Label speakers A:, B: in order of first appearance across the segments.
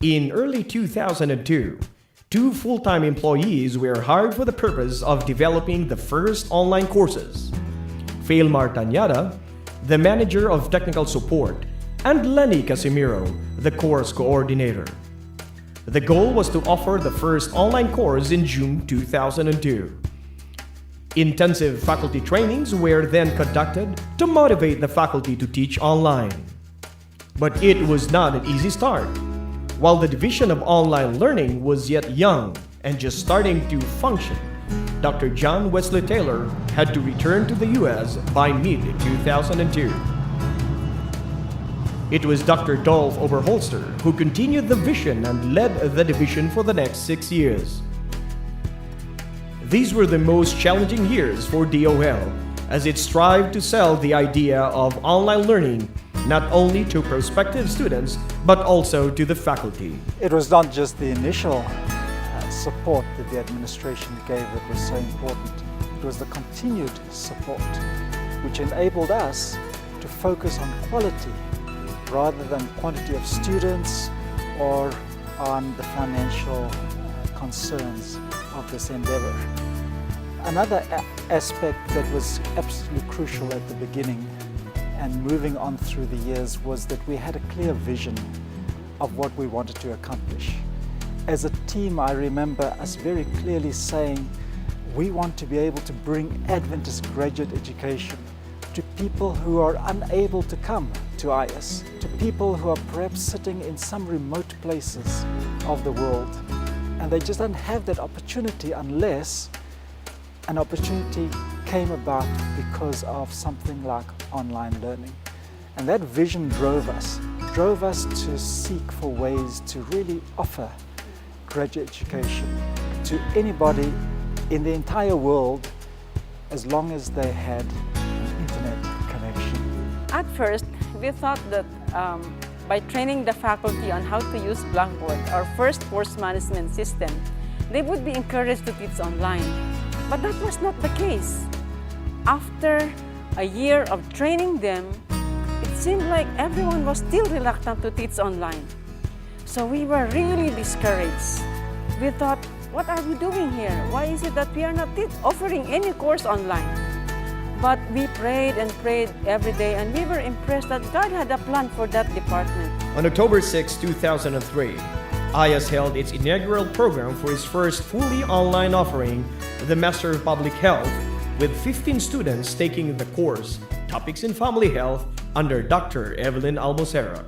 A: In early 2002, two full-time employees were hired for the purpose of developing the first online courses. Failmar Tanyada, the manager of technical support, and Lenny Casimiro, the course coordinator. The goal was to offer the first online course in June 2002. Intensive faculty trainings were then conducted to motivate the faculty to teach online. But it was not an easy start. While the division of online learning was yet young and just starting to function, Dr. John Wesley Taylor had to return to the U.S. by mid-2002. It was Dr. Dolph Oberholzer who continued the vision and led the division for the next 6 years. These were the most challenging years for DOL as it strived to sell the idea of online learning not only to prospective students but also to the faculty.
B: It was not just the initial support that the administration gave that was so important. It was the continued support which enabled us to focus on quality rather than quantity of students or on the financial concerns of this endeavor. Another aspect that was absolutely crucial at the beginning and moving on through the years was that we had a clear vision of what we wanted to accomplish. As a team, I remember us very clearly saying we want to be able to bring Adventist graduate education to people who are unable to come to AIIAS, to people who are perhaps sitting in some remote places of the world, and they just don't have that opportunity unless an opportunity came about because of something like online learning. And that vision drove us to seek for ways to really offer graduate education to anybody in the entire world as long as they had an internet connection.
C: At first, we thought that by training the faculty on how to use Blackboard, our first course management system, they would be encouraged to teach online. But that was not the case. After a year of training them, it seemed like everyone was still reluctant to teach online. So we were really discouraged. We thought, what are we doing here? Why is it that we are not offering any course online? But we prayed and prayed every day, and we were impressed that God had a plan for that department.
A: On October 6, 2003, AIIAS held its inaugural program for its first fully online offering, the Master of Public Health, with 15 students taking the course Topics in Family Health under Dr. Evelyn Almocera.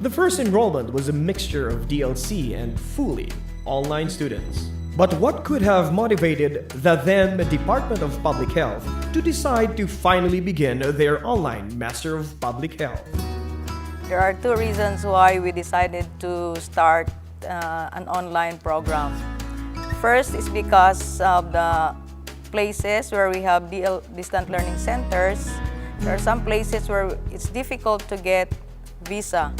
A: The first enrollment was a mixture of DLC and fully online students. But what could have motivated the then Department of Public Health to decide to finally begin their online Master of Public Health?
D: There are two reasons why we decided to start an online program. First is because of the places where we have distant learning centers. There are some places where it's difficult to get visa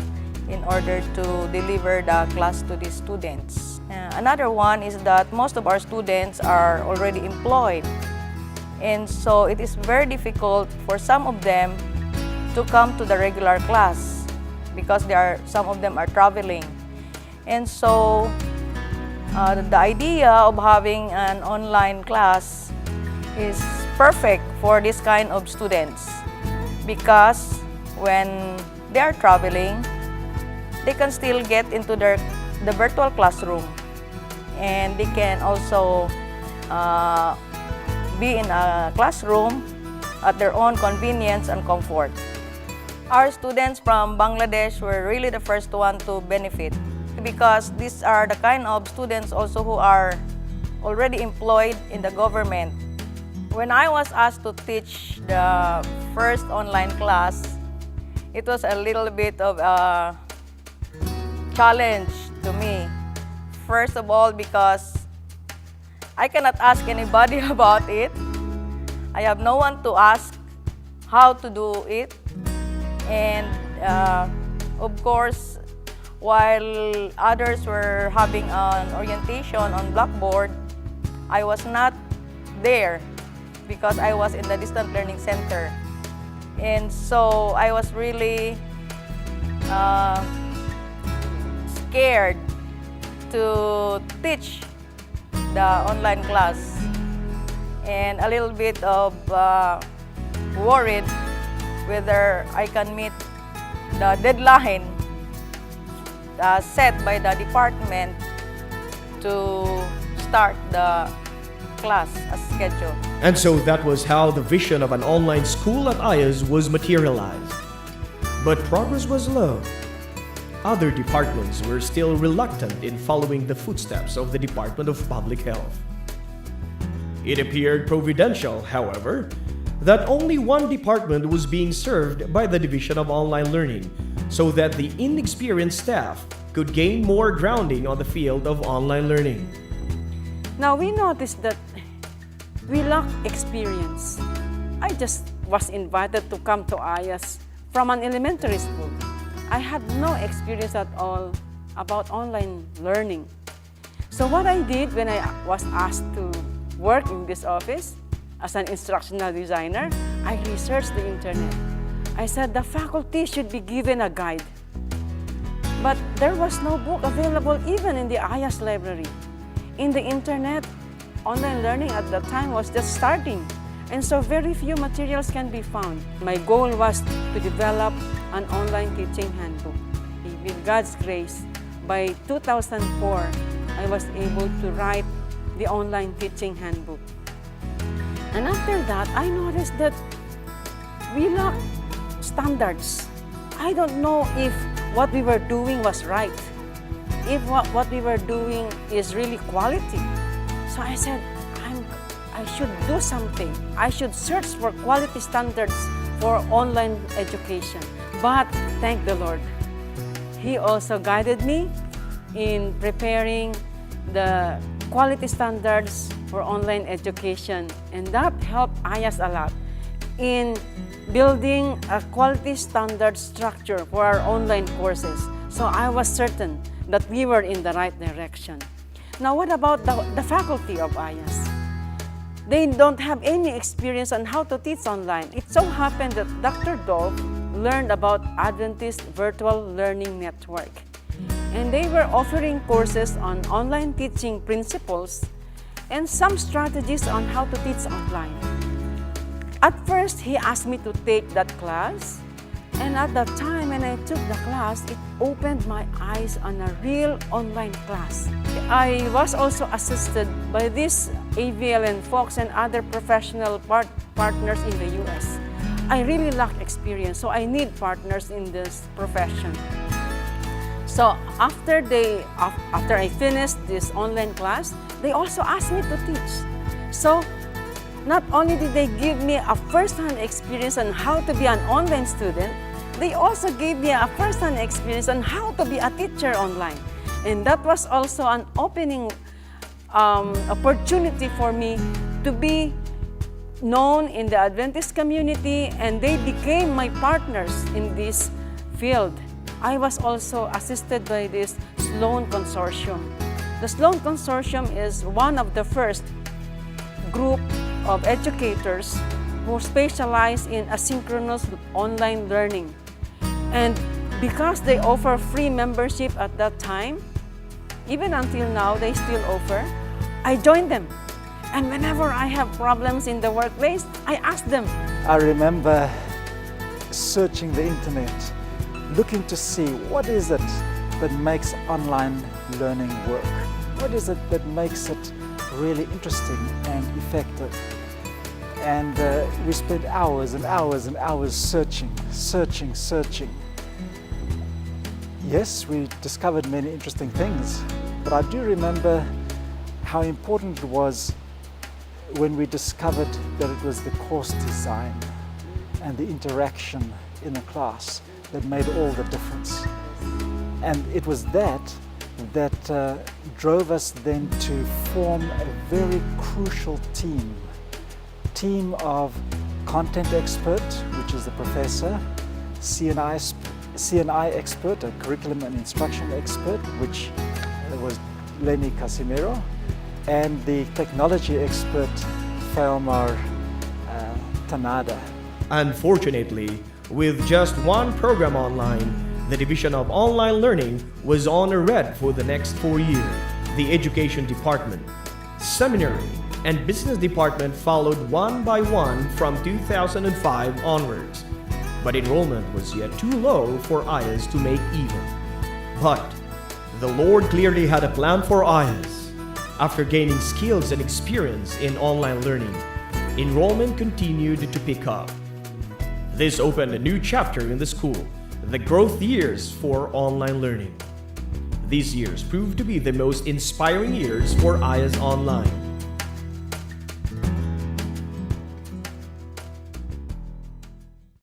D: in order to deliver the class to the students. Another one is that most of our students are already employed, and so it is very difficult for some of them to come to the regular class because some of them are traveling. And so the idea of having an online class is perfect for this kind of students because when they are traveling, they can still get into the virtual classroom, and they can also be in a classroom at their own convenience and comfort. Our students from Bangladesh were really the first one to benefit because these are the kind of students also who are already employed in the government. When I was asked to teach the first online class, it was a little bit of a challenge to me. First of all, because I cannot ask anybody about it. I have no one to ask how to do it. And of course, while others were having an orientation on Blackboard, I was not there because I was in the distant learning center. And so I was really scared to teach the online class and a little bit of worried whether I can meet the deadline set by the department to start the class as scheduled.
A: And so that was how the vision of an online school at AIIAS was materialized. But progress was slow. Other departments were still reluctant in following the footsteps of the Department of Public Health. It appeared providential, however, that only one department was being served by the Division of Online Learning, so that the inexperienced staff could gain more grounding on the field of online learning.
C: Now we noticed that we lack experience. I just was invited to come to AIIAS from an elementary school. I had no experience at all about online learning. So what I did when I was asked to work in this office as an instructional designer, I researched the internet. I said the faculty should be given a guide. But there was no book available even in the AIIAS library. In the internet, online learning at that time was just starting, and so very few materials can be found. My goal was to develop an online teaching handbook. With God's grace, by 2004, I was able to write the online teaching handbook. And after that, I noticed that we lack standards. I don't know if what we were doing was right, if what we were doing is really quality. So I said, I should do something. I should search for quality standards for online education. But thank the Lord, He also guided me in preparing the quality standards for online education, and that helped AIIAS a lot in building a quality standard structure for our online courses. So I was certain that we were in the right direction. Now what about the faculty of AIIAS? They don't have any experience on how to teach online. It so happened that Dr. Dove learned about Adventist Virtual Learning Network, and they were offering courses on online teaching principles and some strategies on how to teach online. At first, he asked me to take that class, and at that time when I took the class, it opened my eyes on a real online class. I was also assisted by this AVLN folks and other professional partners in the US. I really lack experience, so I need partners in this profession. So after I finished this online class, they also asked me to teach. So not only did they give me a first-hand experience on how to be an online student, they also gave me a first-hand experience on how to be a teacher online. And that was also an opening opportunity for me to be known in the Adventist community, and they became my partners in this field. I was also assisted by this Sloan Consortium. The Sloan Consortium is one of the first group of educators who specialize in asynchronous online learning. And because they offer free membership at that time, even until now they still offer, I joined them. And whenever I have problems in the workplace, I ask them.
B: I remember searching the internet, looking to see what is it that makes online learning work? What is it that makes it really interesting and effective? And we spent hours and hours and hours searching. Yes, we discovered many interesting things, but I do remember how important it was when we discovered that it was the course design and the interaction in a class that made all the difference. And it was that drove us then to form a very crucial team of content expert, which is the professor, CNI expert, a curriculum and instruction expert, which was Lenny Casimiro, and the technology expert, Felmar Tanada.
A: Unfortunately, with just one program online, The Division of Online Learning was on a red for the next 4 years. The Education Department, Seminary, and Business Department followed one by one from 2005 onwards. But enrollment was yet too low for AIIAS to make even. But the Lord clearly had a plan for AIIAS. After gaining skills and experience in online learning, enrollment continued to pick up. This opened a new chapter in the school, the growth years for online learning. These years proved to be the most inspiring years for AIIAS Online.